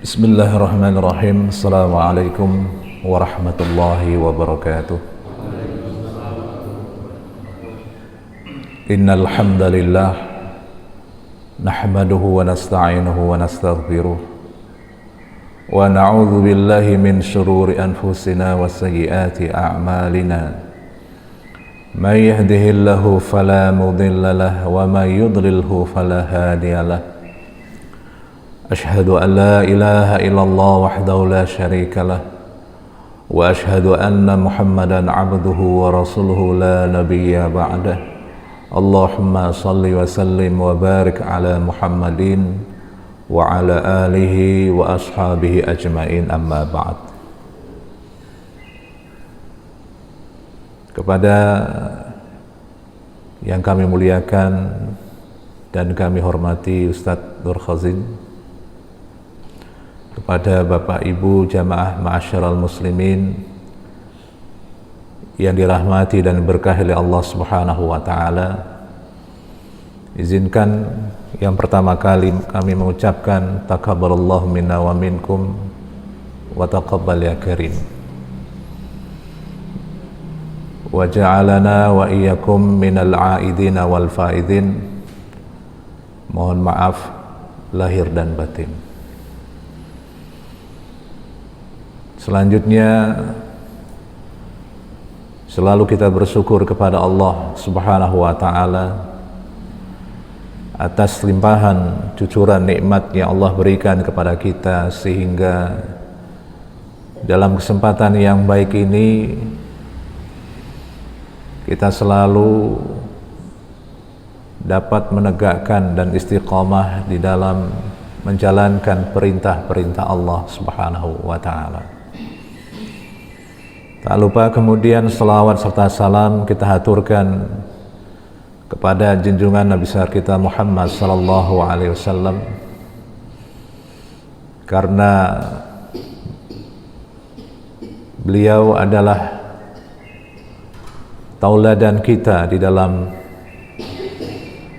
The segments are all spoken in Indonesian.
Bismillahirrahmanirrahim. Assalamualaikum warahmatullahi wabarakatuh. Innal hamdalillah nahmaduhu wa nasta'inuhu wa nastaghfiruh wa na'udzu billahi min shururi anfusina wa sayyiati a'malina. May yahdihillahu fala mudilla lahu wa may yudlilhu fala hadiya lahu. Ashhadu an la ilaha illallah wahdahu la syarika lah wa ashhadu anna Muhammadan abduhu wa rasuluhu la nabiyya ba'dah. Allahumma salli wa sallim wa barik ala Muhammadin wa ala alihi wa ashabihi ajmain, amma ba'd. Kepada yang kami muliakan dan kami hormati Ustadz Nur Khazin, kepada Bapak Ibu jamaah ma'asyiral muslimin yang dirahmati dan berkahi oleh Allah Subhanahu wa taala, izinkan yang pertama kali kami mengucapkan taqabbalallahu minna wa minkum wa taqabbal ya karim wa ja'alana wa iyyakum minal aidina wal faidin. Mohon maaf lahir dan batin. Selanjutnya, selalu kita bersyukur kepada Allah Subhanahu wa taala atas limpahan cucuran nikmat yang Allah berikan kepada kita, sehingga dalam kesempatan yang baik ini kita selalu dapat menegakkan dan istiqamah di dalam menjalankan perintah-perintah Allah Subhanahu wa taala. Tak lupa kemudian selawat serta salam kita haturkan kepada junjungan Nabi besar kita Muhammad sallallahu alaihi wasallam, karena beliau adalah tauladan kita di dalam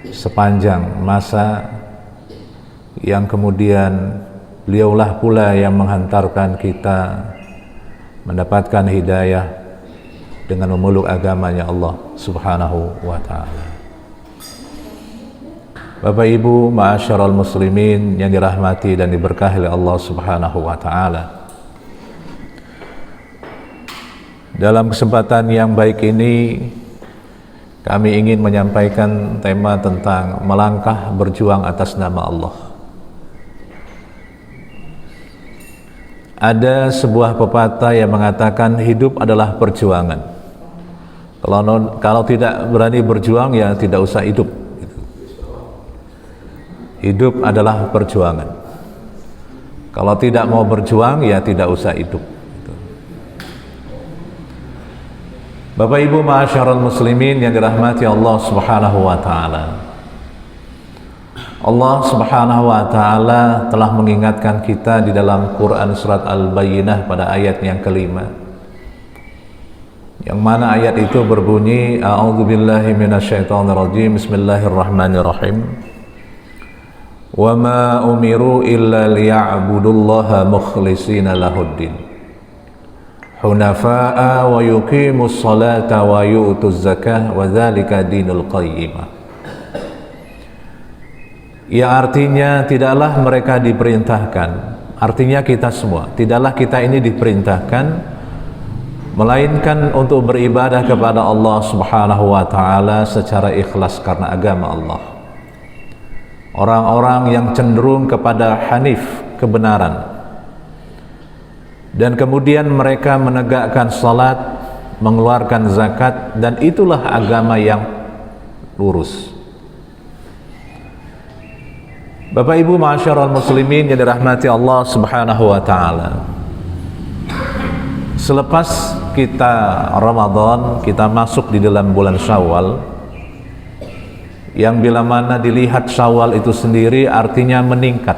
sepanjang masa, yang kemudian beliaulah pula yang menghantarkan kita mendapatkan hidayah dengan memeluk agamanya Allah Subhanahu wa ta'ala. Bapak Ibu ma'asyiral muslimin yang dirahmati dan diberkahi oleh Allah Subhanahu wa ta'ala, dalam kesempatan yang baik ini kami ingin menyampaikan tema tentang melangkah berjuang atas nama Allah. Ada sebuah pepatah yang mengatakan hidup adalah perjuangan. Kalau tidak berani berjuang, ya tidak usah hidup. Hidup adalah perjuangan. Kalau tidak mau berjuang, ya tidak usah hidup. Bapak Ibu ma'asyiral muslimin yang dirahmati Allah Subhanahu wa taala, Allah Subhanahu wa ta'ala telah mengingatkan kita di dalam Quran surat Al-Bayyinah pada ayat yang kelima, yang mana ayat itu berbunyi, a'udzubillahi minasyaitonirrajim, bismillahirrahmanirrahim, wa ma umiru illa liya'budullaha mukhlishina lahuddin hunafa'a wa yuqimus salata wa yu'tuz zakah wa dzalika dinul qayyimah. Ya, artinya tidaklah mereka diperintahkan, artinya kita semua, tidaklah kita ini diperintahkan melainkan untuk beribadah kepada Allah Subhanahu wa ta'ala secara ikhlas karena agama Allah. Orang-orang yang cenderung kepada hanif, kebenaran, dan kemudian mereka menegakkan salat, mengeluarkan zakat, dan itulah agama yang lurus. Bapak Ibu ma'asyiral muslimin yang dirahmati Allah Subhanahu wa ta'ala, selepas kita Ramadan, kita masuk di dalam bulan Syawal, yang bila mana dilihat Syawal itu sendiri artinya meningkat.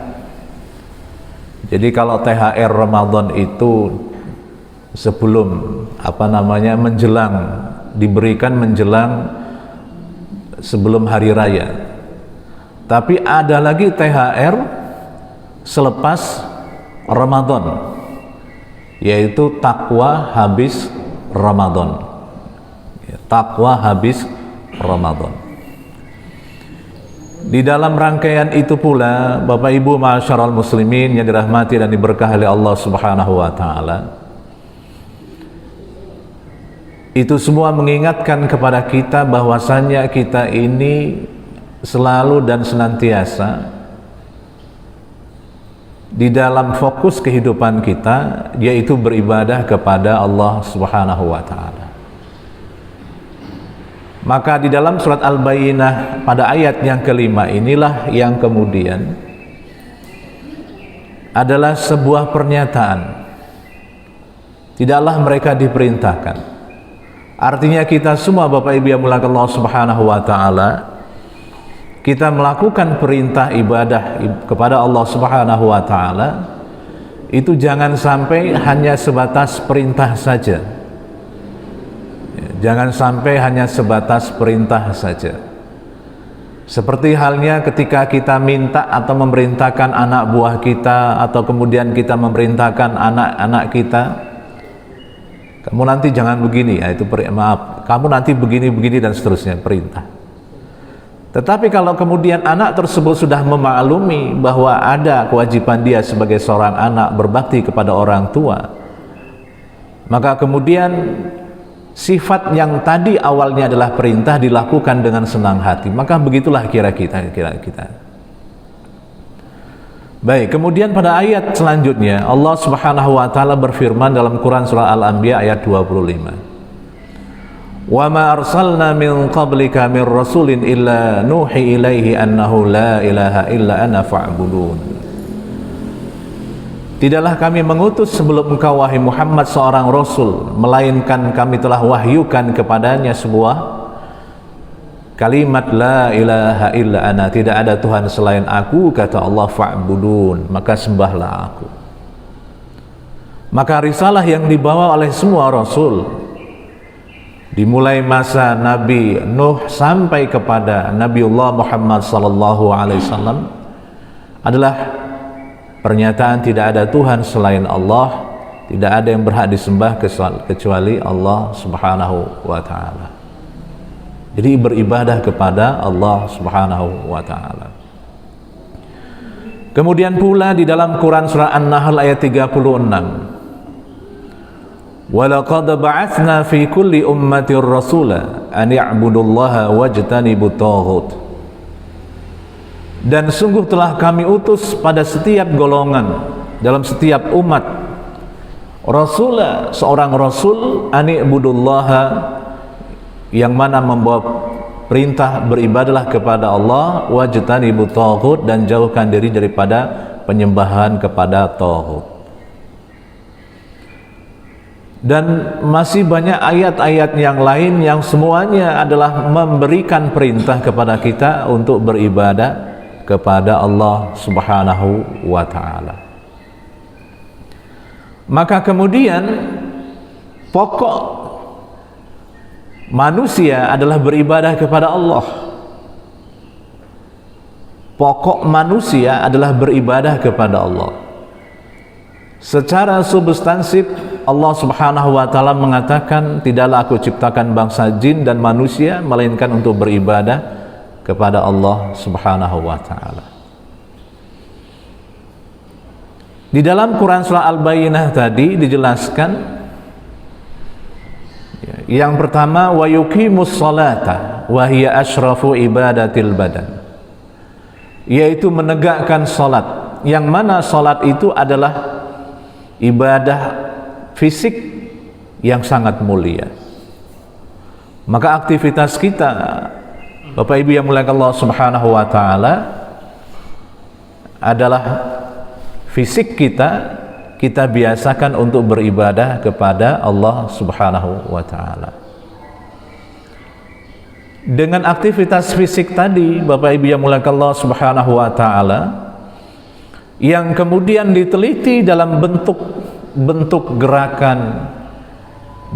Jadi kalau THR Ramadan itu sebelum menjelang, diberikan menjelang sebelum hari raya. Tapi ada lagi THR selepas Ramadan, yaitu takwa habis Ramadan. Takwa habis Ramadan. Di dalam rangkaian itu pula, Bapak Ibu ma'asyiral muslimin yang dirahmati dan diberkahi oleh Allah Subhanahu wa taala, itu semua mengingatkan kepada kita bahwasannya kita ini selalu dan senantiasa di dalam fokus kehidupan kita, yaitu beribadah kepada Allah Subhanahu wa taala. Maka di dalam surat Al-Bayyinah pada ayat yang kelima inilah yang kemudian adalah sebuah pernyataan, tidaklah mereka diperintahkan. Artinya kita semua Bapak Ibu yang muliakan Allah Subhanahu wa taala, kita melakukan perintah ibadah kepada Allah Subhanahu wa taala itu jangan sampai hanya sebatas perintah saja. Jangan sampai hanya sebatas perintah saja. Seperti halnya ketika kita minta atau memerintahkan anak buah kita, atau kemudian kita memerintahkan anak-anak kita, kamu nanti jangan begini, itu maaf, kamu nanti begini-begini dan seterusnya, perintah. Tetapi kalau kemudian anak tersebut sudah memaklumi bahwa ada kewajiban dia sebagai seorang anak berbakti kepada orang tua, maka kemudian sifat yang tadi awalnya adalah perintah dilakukan dengan senang hati, maka begitulah kira kita. Baik, kemudian pada ayat selanjutnya Allah Subhanahu wa taala berfirman dalam Quran surah Al-Anbiya ayat 25. Wa ma arsalna min qablika min rasulin illa nuhi ilaihi annahu la ilaha illa ana fa'budun. Tidaklah kami mengutus sebelum engkau wahai Muhammad seorang rasul, melainkan kami telah wahyukan kepadanya sebuah kalimat la ilaha illa ana, tidak ada Tuhan selain aku, kata Allah, fa'budun, maka sembahlah aku. Maka risalah yang dibawa oleh semua rasul, dimulai masa Nabi Nuh sampai kepada Nabiullah Muhammad sallallahu alaihi wasallam, adalah pernyataan tidak ada Tuhan selain Allah, tidak ada yang berhak disembah kecuali Allah Subhanahu wa taala. Jadi beribadah kepada Allah Subhanahu wa taala. Kemudian pula di dalam Quran surah An-Nahl ayat 36, wa laqad ba'atsna fi kulli ummatin rasula an ya'budullaha wajtanibut taghut. Dan sungguh telah kami utus pada setiap golongan, dalam setiap umat, rasulah, seorang rasul, ani'budullaha, yang mana membawa perintah beribadahlah kepada Allah, wajtanibut taghut, dan jauhkan diri daripada penyembahan kepada taghut. Dan masih banyak ayat-ayat yang lain yang semuanya adalah memberikan perintah kepada kita untuk beribadah kepada Allah Subhanahu wa taala. Maka kemudian pokok manusia adalah beribadah kepada Allah. Pokok manusia adalah beribadah kepada Allah. Secara substansif Allah Subhanahu wa taala mengatakan, tidaklah aku ciptakan bangsa jin dan manusia melainkan untuk beribadah kepada Allah Subhanahu wa taala. Di dalam Quran surah Al-Bayyinah tadi dijelaskan, yang pertama, wa yuqimus sholata wa hiya asyrafu ibadatil badan, yaitu menegakkan salat, yang mana salat itu adalah ibadah fisik yang sangat mulia. Maka aktivitas kita Bapak Ibu yang muliakan Allah Subhanahu wa taala adalah fisik kita biasakan untuk beribadah kepada Allah Subhanahu wa taala. Dengan aktivitas fisik tadi, Bapak Ibu yang muliakan Allah Subhanahu wa taala, yang kemudian diteliti dalam bentuk gerakan,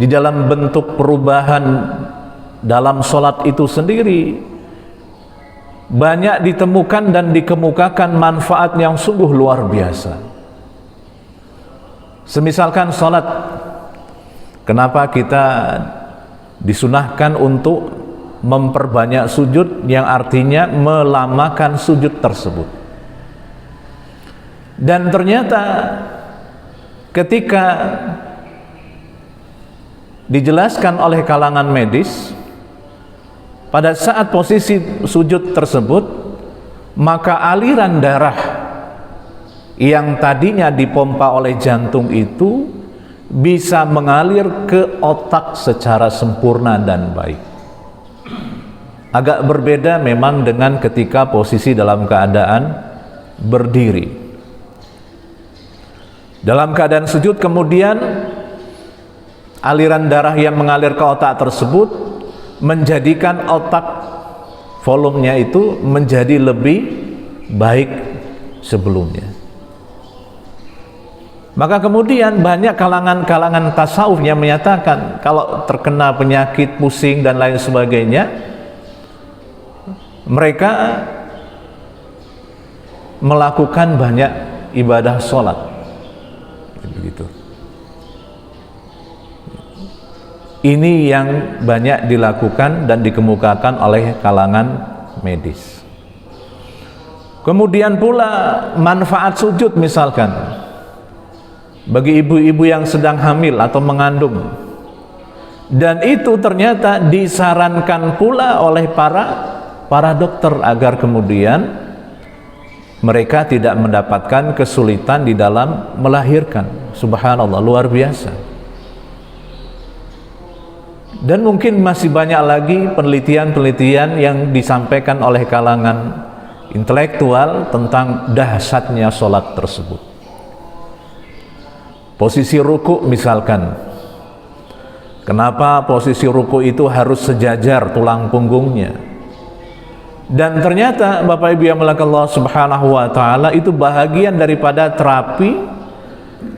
di dalam bentuk perubahan dalam sholat itu sendiri, banyak ditemukan dan dikemukakan manfaat yang sungguh luar biasa. Semisalkan sholat, kenapa kita disunahkan untuk memperbanyak sujud, yang artinya melamakan sujud tersebut. Dan ternyata ketika dijelaskan oleh kalangan medis, pada saat posisi sujud tersebut, maka aliran darah yang tadinya dipompa oleh jantung itu bisa mengalir ke otak secara sempurna dan baik. Agak berbeda memang dengan ketika posisi dalam keadaan berdiri. Dalam keadaan sujud kemudian aliran darah yang mengalir ke otak tersebut menjadikan otak volumenya itu menjadi lebih baik sebelumnya. Maka kemudian banyak kalangan tasawuf yang menyatakan kalau terkena penyakit pusing dan lain sebagainya, mereka melakukan banyak ibadah sholat. Begitu. Ini yang banyak dilakukan dan dikemukakan oleh kalangan medis. Kemudian pula manfaat sujud misalkan bagi ibu-ibu yang sedang hamil atau mengandung, dan itu ternyata disarankan pula oleh para dokter agar kemudian mereka tidak mendapatkan kesulitan di dalam melahirkan. Subhanallah, luar biasa. Dan mungkin masih banyak lagi penelitian-penelitian yang disampaikan oleh kalangan intelektual tentang dahsyatnya sholat tersebut. Posisi ruku misalkan, kenapa posisi ruku itu harus sejajar tulang punggungnya? Dan ternyata Bapak Ibu yang dimuliakan Allah Subhanahu wa taala, itu bahagian daripada terapi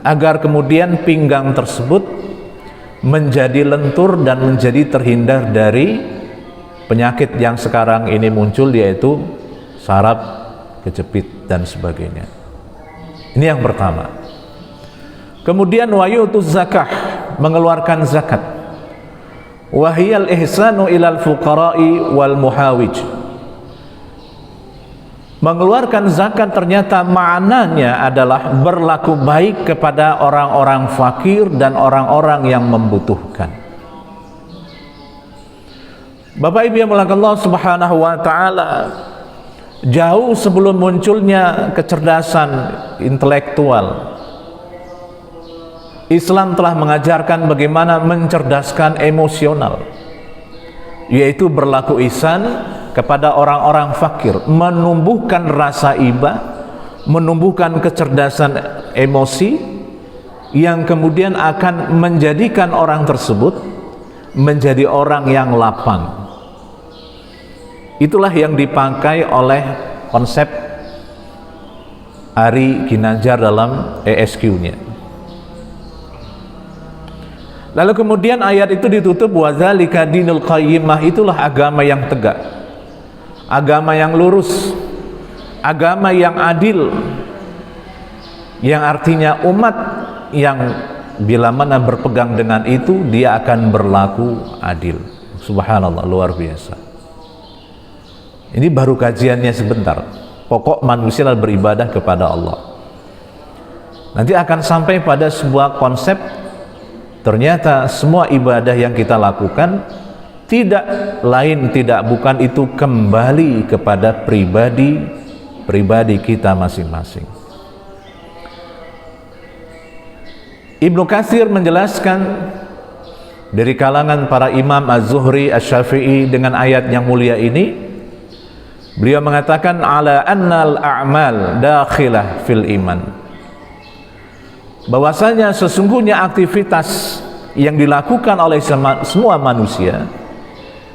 agar kemudian pinggang tersebut menjadi lentur dan menjadi terhindar dari penyakit yang sekarang ini muncul, yaitu saraf kejepit dan sebagainya. Ini yang pertama. Kemudian wayutuz zakah, mengeluarkan zakat. Wahiyal ihsanu ilal fuqara'i wal muhawij. Mengeluarkan zakat ternyata maknanya adalah berlaku baik kepada orang-orang fakir dan orang-orang yang membutuhkan. Bapak Ibu yang dimuliakan Allah Subhanahu wa taala, jauh sebelum munculnya kecerdasan intelektual, Islam telah mengajarkan bagaimana mencerdaskan emosional, yaitu berlaku ihsan kepada orang-orang fakir, menumbuhkan rasa iba, menumbuhkan kecerdasan emosi yang kemudian akan menjadikan orang tersebut menjadi orang yang lapang. Itulah yang dipakai oleh konsep Ari Ginanjar dalam ESQ-nya. Lalu kemudian ayat itu ditutup wadzalika dinul qayyimah, itulah agama yang tegak, agama yang lurus, agama yang adil, yang artinya umat yang bila mana berpegang dengan itu dia akan berlaku adil. Subhanallah, luar biasa. Ini baru kajiannya sebentar. Pokok manusia adalah beribadah kepada Allah. Nanti akan sampai pada sebuah konsep, ternyata semua ibadah yang kita lakukan tidak lain tidak bukan itu kembali kepada pribadi kita masing-masing. Ibnu Katsir menjelaskan dari kalangan para imam Az-Zuhri, Asy-Syafi'i dengan ayat yang mulia ini, beliau mengatakan ala annal a'mal dakhilah fil iman, bahwasanya sesungguhnya aktivitas yang dilakukan oleh semua manusia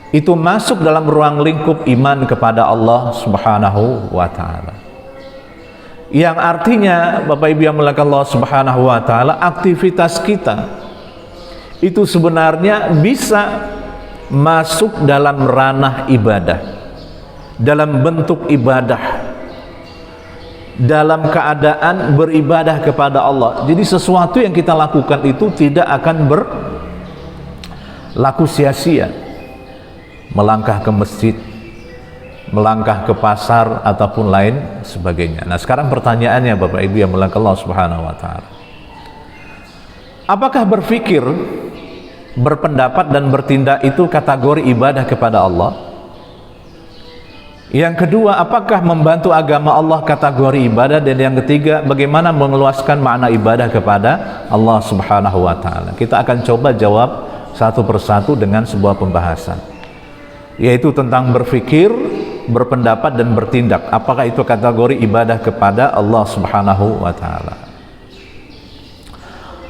itu masuk dalam ruang lingkup iman kepada Allah Subhanahu wa taala. Yang artinya Bapak Ibu yang dimuliakan Allah Subhanahu wa taala, aktivitas kita itu sebenarnya bisa masuk dalam ranah ibadah, dalam bentuk ibadah. dalam keadaan beribadah kepada Allah. Jadi sesuatu yang kita lakukan itu tidak akan berlaku sia-sia. Melangkah ke masjid, melangkah ke pasar ataupun lain sebagainya. Nah, sekarang pertanyaannya Bapak Ibu yang dimuliakan Allah Subhanahu wa taala. Apakah berpikir, berpendapat dan bertindak itu kategori ibadah kepada Allah? Yang kedua, apakah membantu agama Allah kategori ibadah? Dan yang ketiga, bagaimana mengeluaskan makna ibadah kepada Allah Subhanahu wa taala? Kita akan coba jawab satu persatu dengan sebuah pembahasan, yaitu tentang berpikir, berpendapat dan bertindak. Apakah itu kategori ibadah kepada Allah Subhanahu wa taala?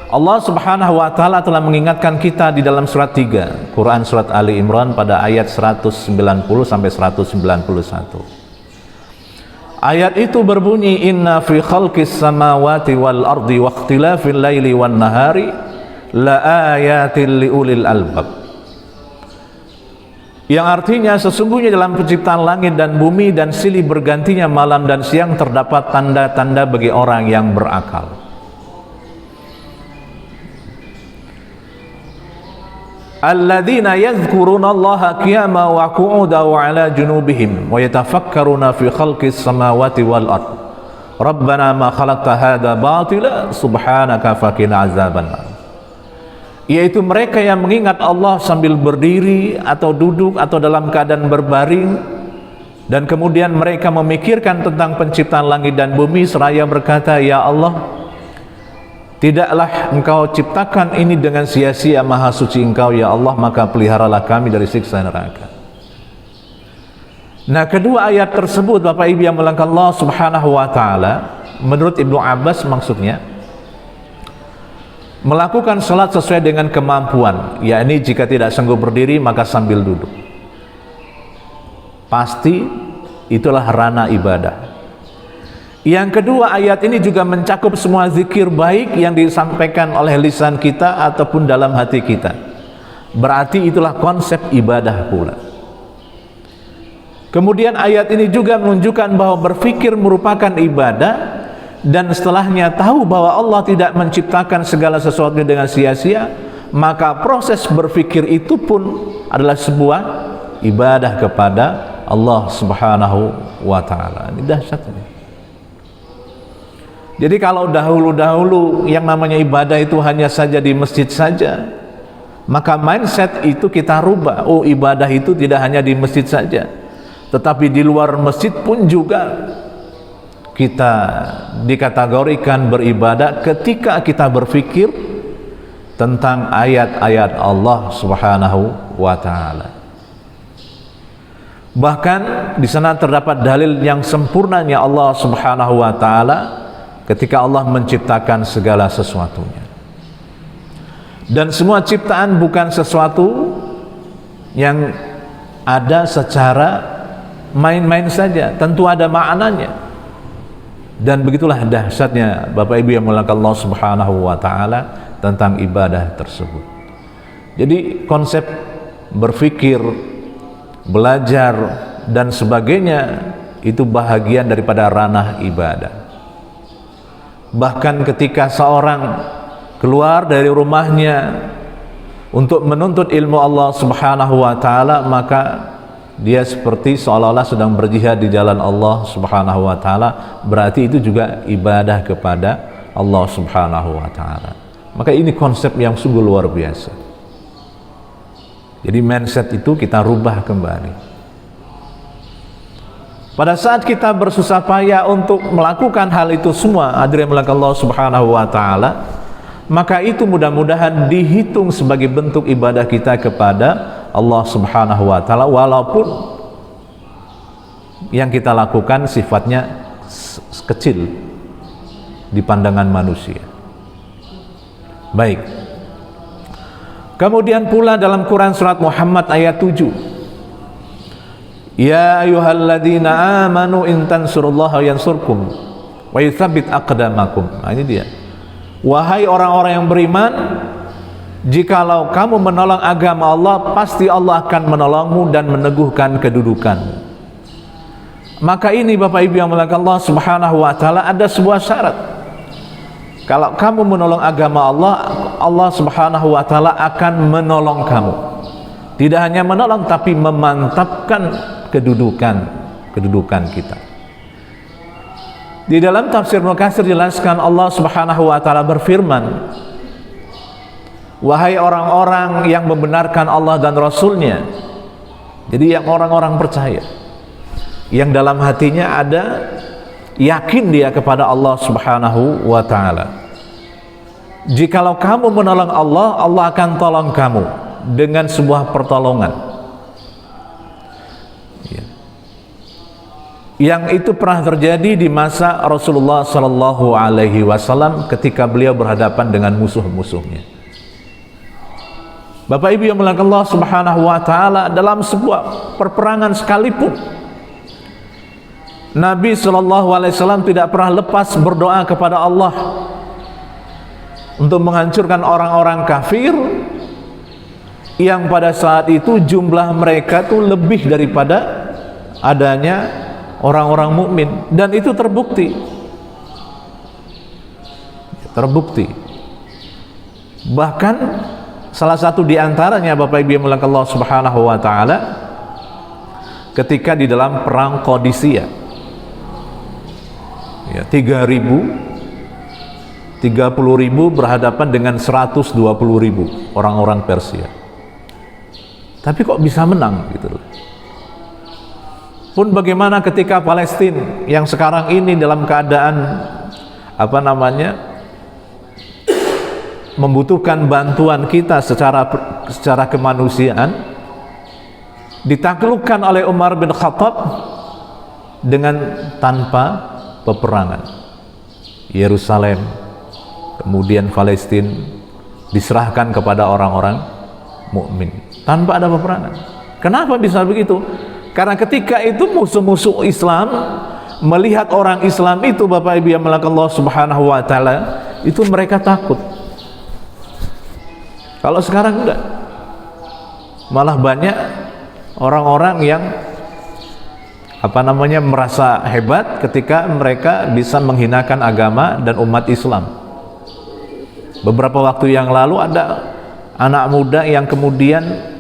Allah Subhanahu wa taala telah mengingatkan kita di dalam surat 3 Quran, surat Ali Imran pada ayat 190 sampai 191. Ayat itu berbunyi, inna fi khalqis samawati wal ardi wa ikhtilafil laili wan nahari la ayatil liulil albab. Yang artinya sesungguhnya dalam penciptaan langit dan bumi dan silih bergantinya malam dan siang terdapat tanda-tanda bagi orang yang berakal. Alladzina yadhkuruna Allaha qiyaman wa qu'udan wa 'ala junubihim wa yatafakkaruna fi khalqis samawati wal ard. Rabbana ma khalaqta hadza batila subhanaka faqina azabannar. Yaitu mereka yang mengingat Allah sambil berdiri atau duduk atau dalam keadaan berbaring, dan kemudian mereka memikirkan tentang penciptaan langit dan bumi seraya berkata, ya Allah, tidaklah engkau ciptakan ini dengan sia-sia, maha suci engkau ya Allah, maka peliharalah kami dari siksa neraka. Nah, kedua ayat tersebut Bapak Ibu yang dimuliakan Allah Subhanahu wa taala, menurut Ibnu Abbas maksudnya melakukan salat sesuai dengan kemampuan, yakni jika tidak sanggup berdiri maka sambil duduk. Pasti itulah ranah ibadah. Yang kedua, ayat ini juga mencakup semua zikir baik yang disampaikan oleh lisan kita ataupun dalam hati kita. Berarti itulah konsep ibadah pula. Kemudian ayat ini juga menunjukkan bahwa berfikir merupakan ibadah, dan setelahnya tahu bahwa Allah tidak menciptakan segala sesuatu dengan sia-sia, maka proses berfikir itu pun adalah sebuah ibadah kepada Allah Subhanahu wa taala. Ini dahsyatnya. Jadi kalau dahulu-dahulu yang namanya ibadah itu hanya saja di masjid saja, maka mindset itu kita rubah. Oh, ibadah itu tidak hanya di masjid saja, tetapi di luar masjid pun juga kita dikategorikan beribadah ketika kita berpikir tentang ayat-ayat Allah Subhanahu wa taala. Bahkan di sana terdapat dalil yang sempurnanya Allah Subhanahu wa taala ketika Allah menciptakan segala sesuatunya. Dan semua ciptaan bukan sesuatu yang ada secara main-main saja, tentu ada maknanya. Dan begitulah dahsyatnya Bapak Ibu yang dimuliakan Allah Subhanahu wa taala tentang ibadah tersebut. Jadi konsep berpikir, belajar dan sebagainya itu bahagian daripada ranah ibadah. Bahkan ketika seorang keluar dari rumahnya untuk menuntut ilmu Allah Subhanahu wa taala, maka dia seperti seolah-olah sedang berjihad di jalan Allah Subhanahu wa taala. Berarti itu juga ibadah kepada Allah Subhanahu wa taala. Maka ini konsep yang sungguh luar biasa. Jadi mindset itu kita rubah kembali. Pada saat kita bersusah payah untuk melakukan hal itu semua, hadirin dimuliakan Allah Subhanahu wa taala, maka itu mudah-mudahan dihitung sebagai bentuk ibadah kita kepada Allah Subhanahu wa taala, walaupun yang kita lakukan sifatnya kecil di pandangan manusia. Baik. Kemudian pula dalam Quran surat Muhammad ayat 7, ya ayyuhalladzina amanu in tansurullaha yansurkum wa yutsabbit aqdamakum. Nah, ini dia. Wahai orang-orang yang beriman, jikalau kamu menolong agama Allah, pasti Allah akan menolongmu dan meneguhkan kedudukanmu. Maka ini Bapak Ibu yang muliakan Allah Subhanahu wa taala, ada sebuah syarat. Kalau kamu menolong agama Allah, Allah Subhanahu wa taala akan menolong kamu. Tidak hanya menolong, tapi memantapkan kedudukan kita. Di dalam tafsir Ibnu Katsir jelaskan, Allah Subhanahu wa taala berfirman, wahai orang-orang yang membenarkan Allah dan Rasul-Nya. Jadi yang orang-orang percaya, yang dalam hatinya ada yakin dia kepada Allah Subhanahu wa ta'ala. Jikalau kamu menolong Allah, Allah akan tolong kamu dengan sebuah pertolongan, ya. Yang itu pernah terjadi di masa Rasulullah Sallallahu Alaihi Wasallam ketika beliau berhadapan dengan musuh-musuhnya. Bapak Ibu yang muliakan Allah Subhanahu wa ta'ala, dalam sebuah perperangan sekalipun Nabi Sallallahu Alaihi Wasallam tidak pernah lepas berdoa kepada Allah untuk menghancurkan orang-orang kafir yang pada saat itu jumlah mereka tuh lebih daripada adanya orang-orang mukmin, dan itu terbukti. Bahkan salah satu di antaranya Bapak Ibu yang muliakan Allah Subhanahu wa taala, ketika di dalam perang Qadisiyah, ya, 30.000 berhadapan dengan 120.000 orang-orang Persia. Tapi kok bisa menang gitu loh. Pun bagaimana ketika Palestina yang sekarang ini dalam keadaan membutuhkan bantuan kita secara kemanusiaan, ditaklukkan oleh Umar bin Khattab dengan tanpa peperangan. Yerusalem, kemudian Palestina diserahkan kepada orang-orang mukmin tanpa ada peperangan. Kenapa bisa begitu? Karena ketika itu musuh-musuh Islam melihat orang Islam itu, Bapak Ibu yang muliakan Allah Subhanahu wa taala, itu mereka takut. Kalau sekarang enggak, malah banyak orang-orang yang merasa hebat ketika mereka bisa menghinakan agama dan umat Islam. Beberapa waktu yang lalu ada anak muda yang kemudian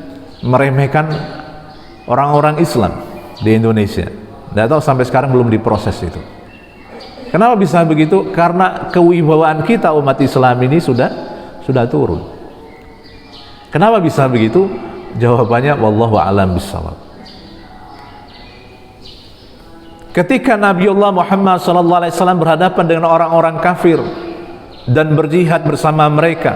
meremehkan orang-orang Islam di Indonesia. Tidak tahu sampai sekarang belum diproses itu. Kenapa bisa begitu? Karena kewibawaan kita umat Islam ini sudah turun. Kenapa bisa begitu? Jawabannya wallahu a'lam bishawab. Ketika Nabiullah Muhammad SAW berhadapan dengan orang-orang kafir dan berjihad bersama mereka,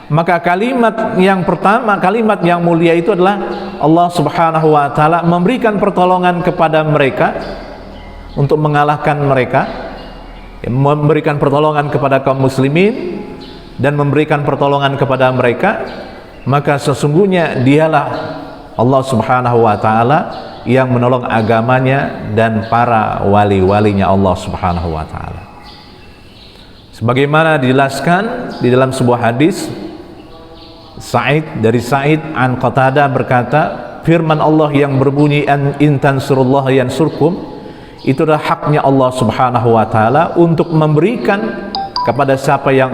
maka kalimat yang pertama, kalimat yang mulia itu adalah Allah Subhanahu wa taala memberikan pertolongan kepada mereka untuk mengalahkan mereka, memberikan pertolongan kepada kaum muslimin dan memberikan pertolongan kepada mereka. Maka sesungguhnya dialah Allah Subhanahu wa taala yang menolong agamanya dan para wali-walinya Allah Subhanahu wa taala. Sebagaimana dijelaskan di dalam sebuah hadis, Sa'id an Qatadah berkata, firman Allah yang berbunyi in tansurullaha yansurkum, itu adalah haknya Allah Subhanahu wa taala untuk memberikan kepada siapa yang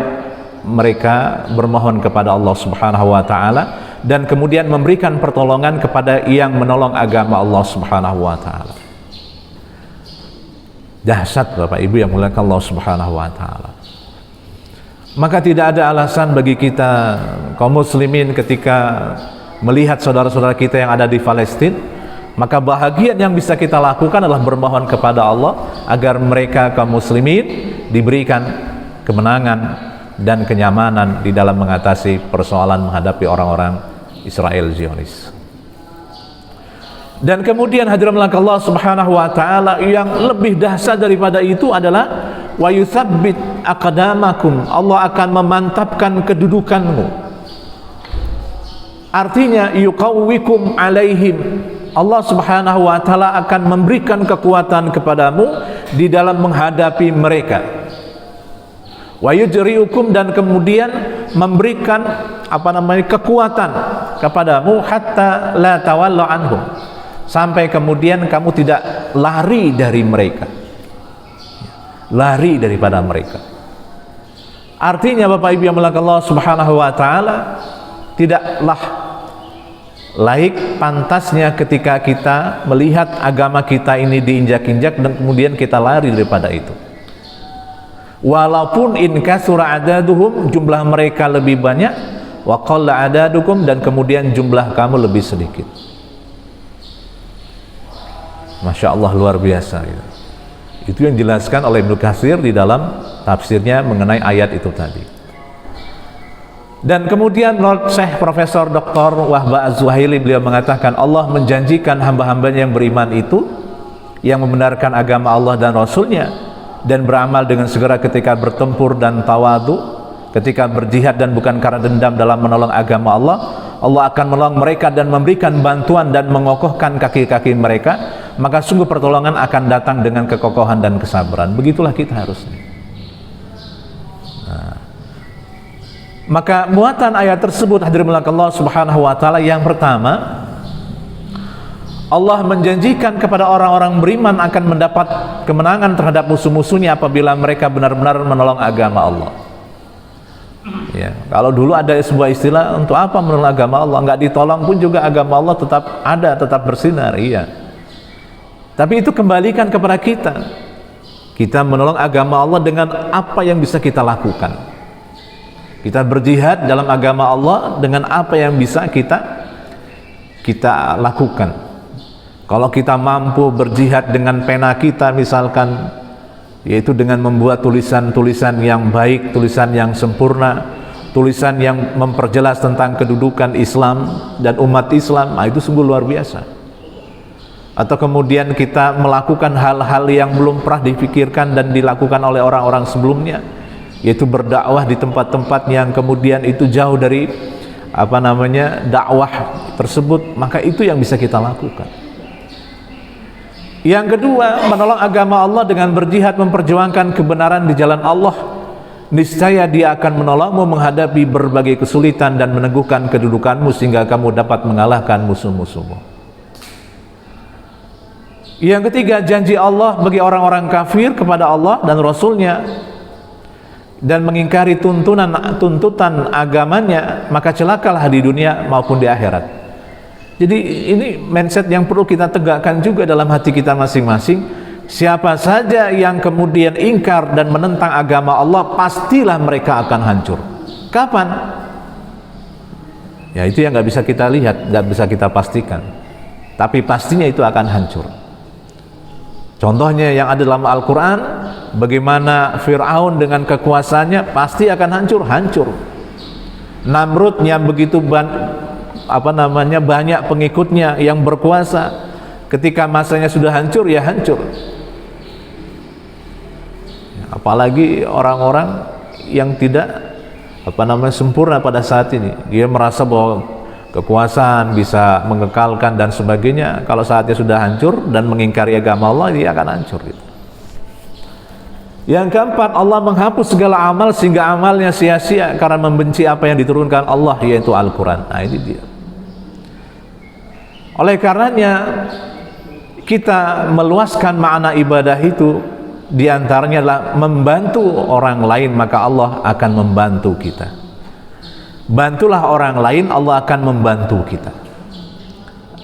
mereka bermohon kepada Allah Subhanahu wa taala, dan kemudian memberikan pertolongan kepada yang menolong agama Allah Subhanahu wa taala. Dahsyat Bapak Ibu yang muliakan Allah Subhanahu wa taala. Maka tidak ada alasan bagi kita kaum muslimin ketika melihat saudara-saudara kita yang ada di Palestina, maka bahagian yang bisa kita lakukan adalah bermohon kepada Allah agar mereka kaum muslimin diberikan kemenangan dan kenyamanan di dalam mengatasi persoalan menghadapi orang-orang Israel Zionis. Dan kemudian hadirin Allah Subhanahu wa taala, yang lebih dahsyat daripada itu adalah wa yutsabbit aqdamakum, Allah akan memantapkan kedudukanmu. Artinya yuqawwikum alaihim, Allah Subhanahu wa taala akan memberikan kekuatan kepadamu di dalam menghadapi mereka. Wa yujri'ukum, dan kemudian memberikan kekuatan kepadamu hatta la tawallu anhum, sampai kemudian kamu tidak lari dari mereka, lari daripada mereka. Artinya Bapak Ibu yang dimuliakan Allah Subhanahu wa taala, tidaklah laik pantasnya ketika kita melihat agama kita ini diinjak-injak dan kemudian kita lari daripada itu. Walaupun in kasura adaduhum, jumlah mereka lebih banyak, wa qalla adadukum, dan kemudian jumlah kamu lebih sedikit. Masya Allah, luar biasa gitu. Itu yang dijelaskan oleh Ibnu Katsir di dalam tafsirnya mengenai ayat itu tadi. Dan kemudian Lord Syekh Profesor Dr. Wahbah Az-Zuhaili, beliau mengatakan Allah menjanjikan hamba-hambanya yang beriman itu, yang membenarkan agama Allah dan Rasulnya dan beramal dengan segera ketika bertempur dan tawadu, ketika berjihad dan bukan karena dendam dalam menolong agama Allah, Allah akan menolong mereka dan memberikan bantuan dan mengokohkan kaki-kaki mereka, maka sungguh pertolongan akan datang dengan kekokohan dan kesabaran. Begitulah kita harusnya. Maka muatan ayat tersebut, hadirin Allah Subhanahu wa taala, yang pertama, Allah menjanjikan kepada orang-orang beriman akan mendapat kemenangan terhadap musuh-musuhnya apabila mereka benar-benar menolong agama Allah. Ya, kalau dulu ada sebuah istilah, untuk apa menolong agama Allah? Enggak ditolong pun juga agama Allah tetap ada, tetap bersinar. Iya. Tapi itu kembalikan kepada kita. Kita menolong agama Allah dengan apa yang bisa kita lakukan. Kita berjihad dalam agama Allah dengan apa yang bisa kita lakukan. Kalau kita mampu berjihad dengan pena kita misalkan, yaitu dengan membuat tulisan-tulisan yang baik, tulisan yang sempurna, tulisan yang memperjelas tentang kedudukan Islam dan umat Islam, itu sungguh luar biasa. Atau kemudian kita melakukan hal-hal yang belum pernah dipikirkan dan dilakukan oleh orang-orang sebelumnya, yaitu berdakwah di tempat-tempat yang kemudian itu jauh dari dakwah tersebut, maka itu yang bisa kita lakukan. Yang kedua, menolong agama Allah dengan berjihad memperjuangkan kebenaran di jalan Allah, niscaya Dia akan menolongmu menghadapi berbagai kesulitan dan meneguhkan kedudukanmu sehingga kamu dapat mengalahkan musuh-musuhmu. Yang ketiga, janji Allah bagi orang-orang kafir kepada Allah dan Rasulnya dan mengingkari tuntutan agamanya, maka celakalah di dunia maupun di akhirat. Jadi ini mindset yang perlu kita tegakkan juga dalam hati kita masing-masing. Siapa saja yang kemudian ingkar dan menentang agama Allah, pastilah mereka akan hancur. Kapan? Ya itu yang nggak bisa kita lihat, nggak bisa kita pastikan. Tapi pastinya itu akan hancur. Contohnya yang ada dalam Al-Quran, bagaimana Fir'aun dengan kekuasaannya pasti akan hancur. Namrud yang begitu banyak pengikutnya yang berkuasa, ketika masanya sudah hancur, ya hancur. Apalagi orang-orang yang tidak sempurna pada saat ini, dia merasa bahwa kekuasaan bisa mengekalkan dan sebagainya. Kalau saatnya sudah hancur dan mengingkari agama Allah, dia akan hancur gitu. Yang keempat, Allah menghapus segala amal sehingga amalnya sia-sia karena membenci apa yang diturunkan Allah, yaitu Al-Quran. Nah ini dia. Oleh karenanya kita meluaskan makna ibadah itu, diantaranya adalah membantu orang lain, maka Allah akan membantu kita. Bantulah orang lain, Allah akan membantu kita.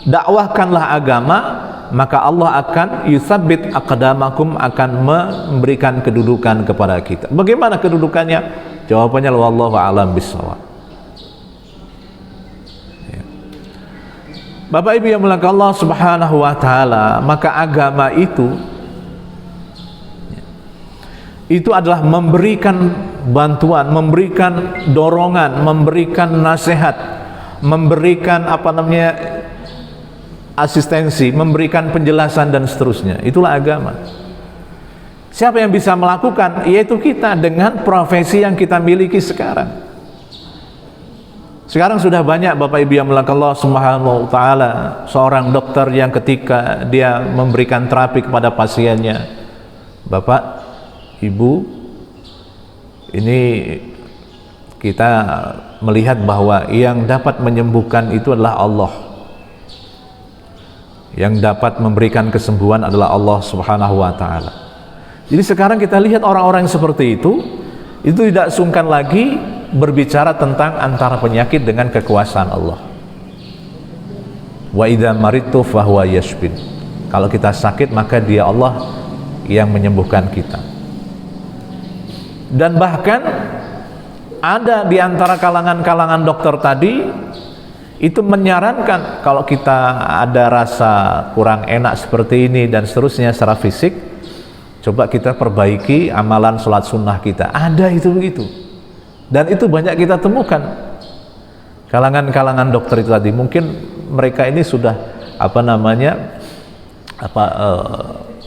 Dakwahkanlah agama, maka Allah akan yusabbit aqdamakum, akan memberikan kedudukan kepada kita. Bagaimana kedudukannya? Jawabannya wallahu a'lam bishawab. Bapak Ibu yang dimuliakan Allah Subhanahu wa taala, maka agama itu adalah memberikan bantuan, memberikan dorongan, memberikan nasihat, memberikan asistensi, memberikan penjelasan dan seterusnya. Itulah agama. Siapa yang bisa melakukan? Yaitu kita dengan profesi yang kita miliki sekarang. Sekarang sudah banyak Bapak Ibu yang dimuliakan Allah Subhanahu wa taala, seorang dokter yang ketika dia memberikan terapi kepada pasiennya, Bapak, Ibu, ini kita melihat bahwa yang dapat menyembuhkan itu adalah Allah. Yang dapat memberikan kesembuhan adalah Allah Subhanahu wa taala. Jadi sekarang kita lihat orang-orang yang seperti itu tidak sungkan lagi berbicara tentang antara penyakit dengan kekuasaan Allah. Wa idza maridtu fahuwa yashfin. Kalau kita sakit maka Dia Allah yang menyembuhkan kita. Dan bahkan ada di antara kalangan-kalangan dokter tadi itu menyarankan kalau kita ada rasa kurang enak seperti ini dan seterusnya secara fisik, coba kita perbaiki amalan sholat sunnah kita. Ada itu begitu. Dan itu banyak kita temukan. Kalangan-kalangan dokter itu tadi, mungkin mereka ini sudah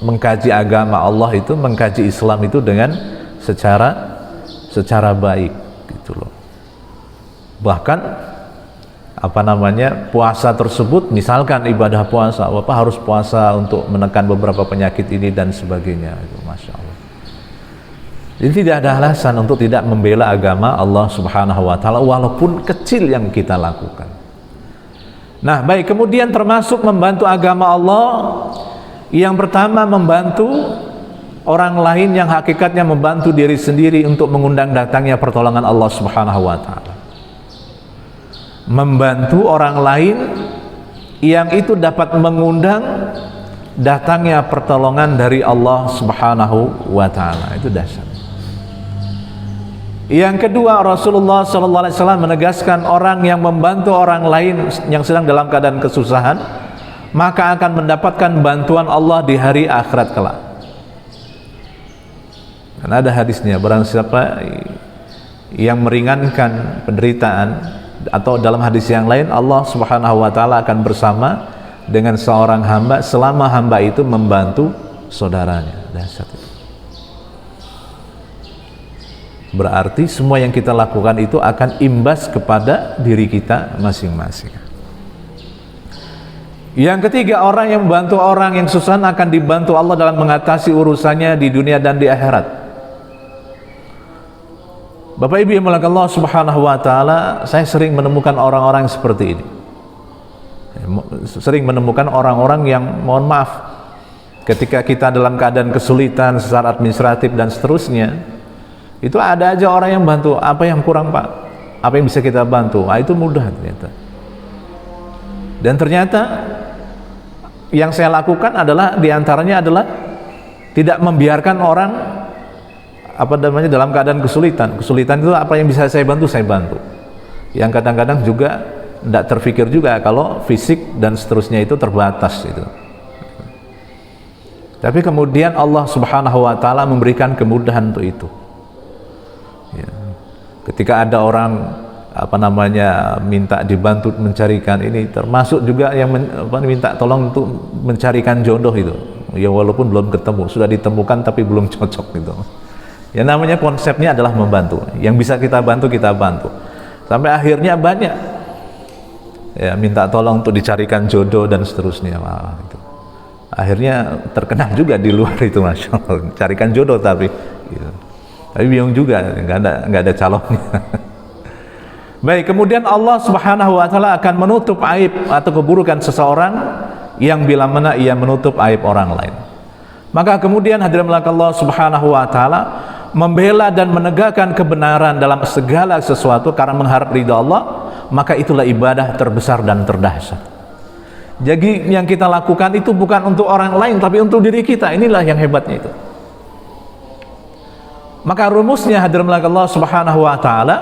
mengkaji agama Allah itu, mengkaji Islam itu dengan secara baik gitu loh. Bahkan puasa tersebut, misalkan ibadah puasa, Bapak harus puasa untuk menekan beberapa penyakit ini dan sebagainya itu, Masya Allah. Jadi tidak ada alasan untuk tidak membela agama Allah Subhanahu wa taala walaupun kecil yang kita lakukan. Nah, baik, kemudian termasuk membantu agama Allah, yang pertama membantu orang lain yang hakikatnya membantu diri sendiri untuk mengundang datangnya pertolongan Allah Subhanahu wa taala. Membantu orang lain yang itu dapat mengundang datangnya pertolongan dari Allah Subhanahu wa taala. Itu dasar. Yang kedua, Rasulullah SAW menegaskan orang yang membantu orang lain yang sedang dalam keadaan kesusahan maka akan mendapatkan bantuan Allah di hari akhirat kelak. Karena ada hadisnya, barang siapa yang meringankan penderitaan, atau dalam hadis yang lain Allah Subhanahu wa taala akan bersama dengan seorang hamba selama hamba itu membantu saudaranya. Dahsyat itu. Berarti semua yang kita lakukan itu akan imbas kepada diri kita masing-masing. Yang ketiga, orang yang membantu orang yang susah akan dibantu Allah dalam mengatasi urusannya di dunia dan di akhirat. Bapak Ibu yang dimuliakan Allah Subhanahu wa taala, saya sering menemukan orang-orang seperti ini. Sering menemukan orang-orang yang, mohon maaf, ketika kita dalam keadaan kesulitan secara administratif dan seterusnya, itu ada aja orang yang bantu. Apa yang kurang, Pak? Apa yang bisa kita bantu? Itu mudah ternyata. Dan ternyata yang saya lakukan adalah, diantaranya adalah tidak membiarkan orang dalam keadaan kesulitan. Kesulitan itu apa yang bisa saya bantu, saya bantu. Yang kadang-kadang juga tidak terfikir juga kalau fisik dan seterusnya itu terbatas itu. Tapi kemudian Allah Subhanahu wa taala memberikan kemudahan untuk itu. Ya. Ketika ada orang minta dibantu mencarikan ini, termasuk juga yang minta tolong untuk mencarikan jodoh itu. Ya walaupun belum ketemu, sudah ditemukan tapi belum cocok gitu. Ya namanya konsepnya adalah membantu. Yang bisa kita bantu, kita bantu. Sampai akhirnya banyak ya minta tolong untuk dicarikan jodoh dan seterusnya. Gitu. Akhirnya terkenal juga di luar itu, Masya Allah. Carikan jodoh tapi gitu. Tapi bingung juga, nggak ada calonnya. Baik, kemudian Allah Subhanahu wa taala akan menutup aib atau keburukan seseorang yang bila mana ia menutup aib orang lain. Maka kemudian hadirin Allah Subhanahu wa taala membela dan menegakkan kebenaran dalam segala sesuatu karena mengharap ridha Allah, maka itulah ibadah terbesar dan terdahsyat. Jadi yang kita lakukan itu bukan untuk orang lain tapi untuk diri kita. Inilah yang hebatnya itu. Maka rumusnya hadirin Allah Subhanahu wa taala,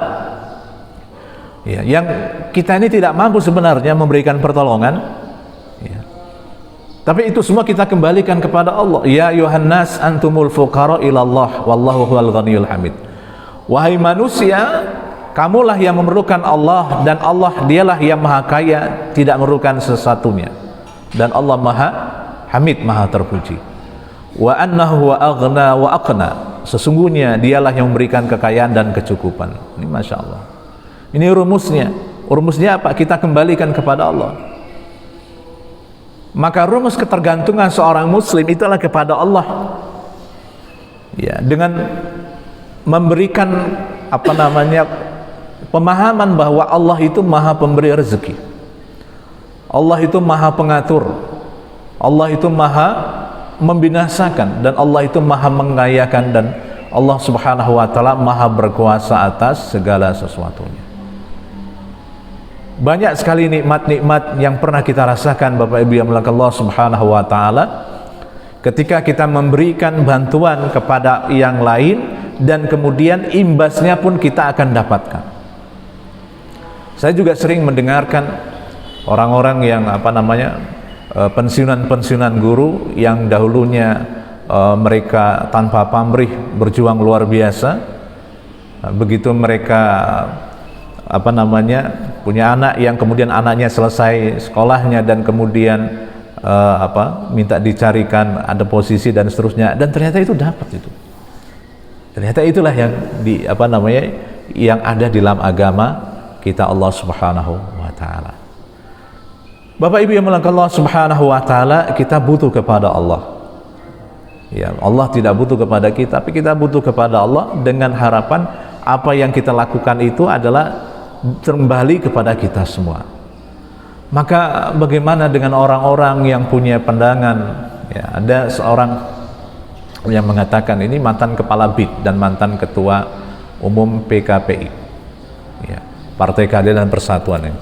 ya, yang kita ini tidak mampu sebenarnya memberikan pertolongan, ya. Tapi itu semua kita kembalikan kepada Allah. Ya ayuhan nas antumul fuqara ilallah wallahu huwal ghaniyul hamid. Wahai manusia, kamulah yang memerlukan Allah dan Allah dialah yang maha kaya, tidak memerlukan sesuatunya. Dan Allah maha hamid, maha terpuji. Wa annahu wa aghna wa aqna. Sesungguhnya dialah yang memberikan kekayaan dan kecukupan. Ini Masya Allah. Ini rumusnya. Rumusnya apa? Kita kembalikan kepada Allah. Maka rumus ketergantungan seorang muslim itulah kepada Allah. Ya, dengan memberikan pemahaman bahwa Allah itu maha pemberi rezeki. Allah itu maha pengatur. Allah itu maha membinasakan dan Allah itu maha mengayakan, dan Allah subhanahu wa ta'ala maha berkuasa atas segala sesuatunya. Banyak sekali nikmat-nikmat yang pernah kita rasakan Bapak Ibu yang dimuliakan Allah subhanahu wa ta'ala ketika kita memberikan bantuan kepada yang lain, dan kemudian imbasnya pun kita akan dapatkan. Saya juga sering mendengarkan orang-orang yang pensiunan guru yang dahulunya mereka tanpa pamrih berjuang luar biasa. Begitu mereka punya anak yang kemudian anaknya selesai sekolahnya dan kemudian minta dicarikan ada posisi dan seterusnya, dan ternyata itu dapat itu. Ternyata itulah yang yang ada di dalam agama kita Allah Subhanahu wa taala. Bapak Ibu yang dimuliakan Allah Subhanahu wa taala, kita butuh kepada Allah. Ya, Allah tidak butuh kepada kita, tapi kita butuh kepada Allah dengan harapan apa yang kita lakukan itu adalah kembali kepada kita semua. Maka bagaimana dengan orang-orang yang punya pandangan, ya, ada seorang yang mengatakan ini mantan kepala BIN dan mantan ketua umum PKPI, ya, Partai Keadilan dan Persatuan ini.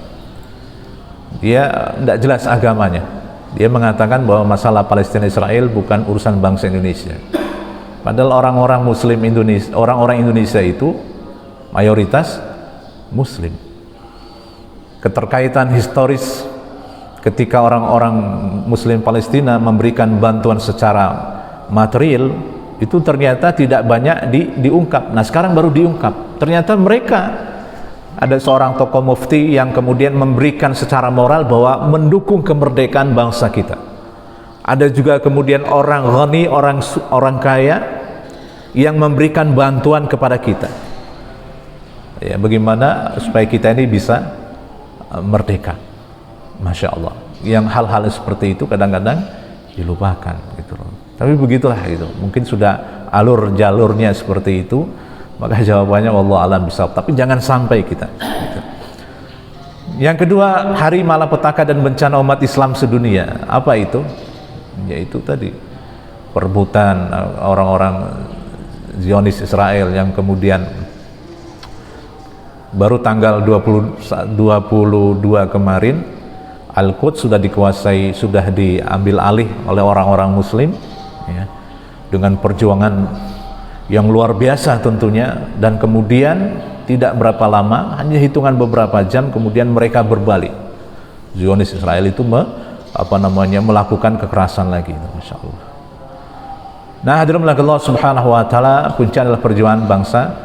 Dia tidak jelas agamanya. Dia mengatakan bahwa masalah Palestina Israel bukan urusan bangsa Indonesia. Padahal orang-orang Muslim Indonesia, orang-orang Indonesia itu mayoritas Muslim. Keterkaitan historis ketika orang-orang Muslim Palestina memberikan bantuan secara material itu ternyata tidak banyak diungkap. Nah, sekarang baru diungkap. Ternyata mereka ada seorang tokoh mufti yang kemudian memberikan secara moral bahwa mendukung kemerdekaan bangsa kita. Ada juga kemudian orang ghani, orang kaya yang memberikan bantuan kepada kita. Ya, bagaimana supaya kita ini bisa merdeka. Masya Allah. Yang hal-hal seperti itu kadang-kadang dilupakan gitu loh. Tapi begitulah gitu. Mungkin sudah jalurnya seperti itu, maka jawabannya wallahu alam bisawab. Tapi jangan sampai kita gitu. Yang kedua, hari malapetaka dan bencana umat Islam sedunia. Apa itu? Yaitu tadi perebutan orang-orang Zionis Israel yang kemudian baru tanggal 22 kemarin Al-Quds sudah dikuasai, sudah diambil alih oleh orang-orang Muslim, ya, dengan perjuangan yang luar biasa tentunya, dan kemudian tidak berapa lama, hanya hitungan beberapa jam kemudian mereka berbalik. Zionis Israel itu melakukan kekerasan lagi, Masya Allah. Nah, hadirin Allah Subhanahu wa taala, puncak adalah perjuangan bangsa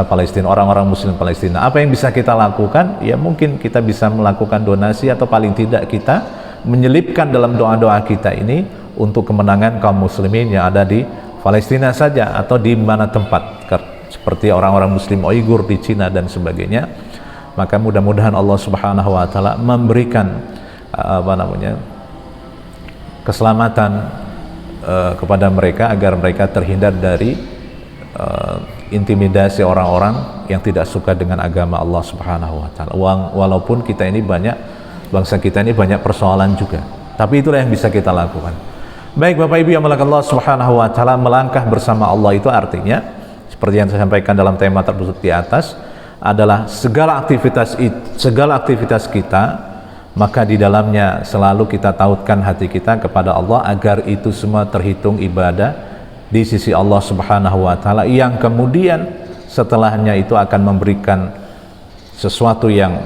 Palestina, orang-orang Muslim Palestina. Apa yang bisa kita lakukan? Ya mungkin kita bisa melakukan donasi, atau paling tidak kita menyelipkan dalam doa-doa kita ini untuk kemenangan kaum muslimin yang ada di Palestina saja, atau di mana tempat seperti orang-orang Muslim Uighur di Cina dan sebagainya. Maka mudah-mudahan Allah Subhanahu wa taala memberikan keselamatan kepada mereka agar mereka terhindar dari intimidasi orang-orang yang tidak suka dengan agama Allah Subhanahu wa taala. Walaupun kita ini bangsa kita ini banyak persoalan juga, tapi itulah yang bisa kita lakukan. Baik Bapak Ibu yang dimuliakan Allah Subhanahu wa taala, melangkah bersama Allah itu artinya seperti yang saya sampaikan dalam tema tersebut di atas adalah segala aktivitas kita, maka di dalamnya selalu kita tautkan hati kita kepada Allah agar itu semua terhitung ibadah di sisi Allah Subhanahu wa taala, yang kemudian setelahnya itu akan memberikan sesuatu yang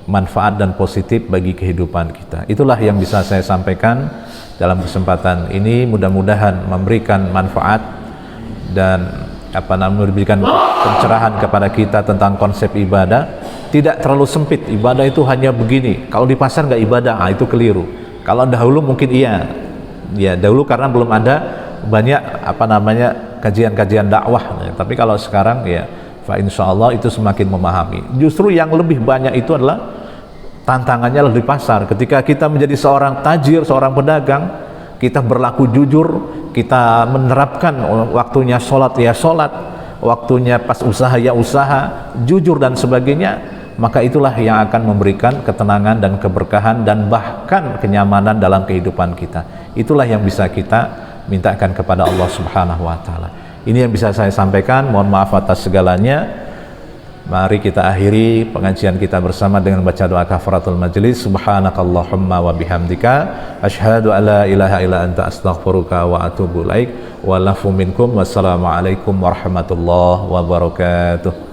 manfaat dan positif bagi kehidupan kita. Itulah yang bisa saya sampaikan dalam kesempatan ini. Mudah-mudahan memberikan manfaat dan memberikan pencerahan kepada kita tentang konsep ibadah. Tidak terlalu sempit, ibadah itu hanya begini. Kalau di pasar nggak ibadah, itu keliru. Kalau dahulu mungkin iya, dahulu karena belum ada banyak kajian-kajian dakwah, tapi kalau sekarang ya fa insyaallah itu semakin memahami. Justru yang lebih banyak itu adalah tantangannya di pasar. Ketika kita menjadi seorang tajir, seorang pedagang, kita berlaku jujur, kita menerapkan waktunya sholat ya sholat, waktunya pas usaha ya usaha, jujur dan sebagainya, maka itulah yang akan memberikan ketenangan dan keberkahan dan bahkan kenyamanan dalam kehidupan kita. Itulah yang bisa kita mintakan kepada Allah Subhanahu wa taala. Ini yang bisa saya sampaikan, mohon maaf atas segalanya. Mari kita akhiri pengajian kita bersama dengan baca doa kafaratul majlis. Subhanakallahumma wa bihamdika asyhadu alla ilaha illa anta astaghfiruka wa atubu ilaik. Wa lafu minkum. Wassalamualaikum warahmatullahi wabarakatuh.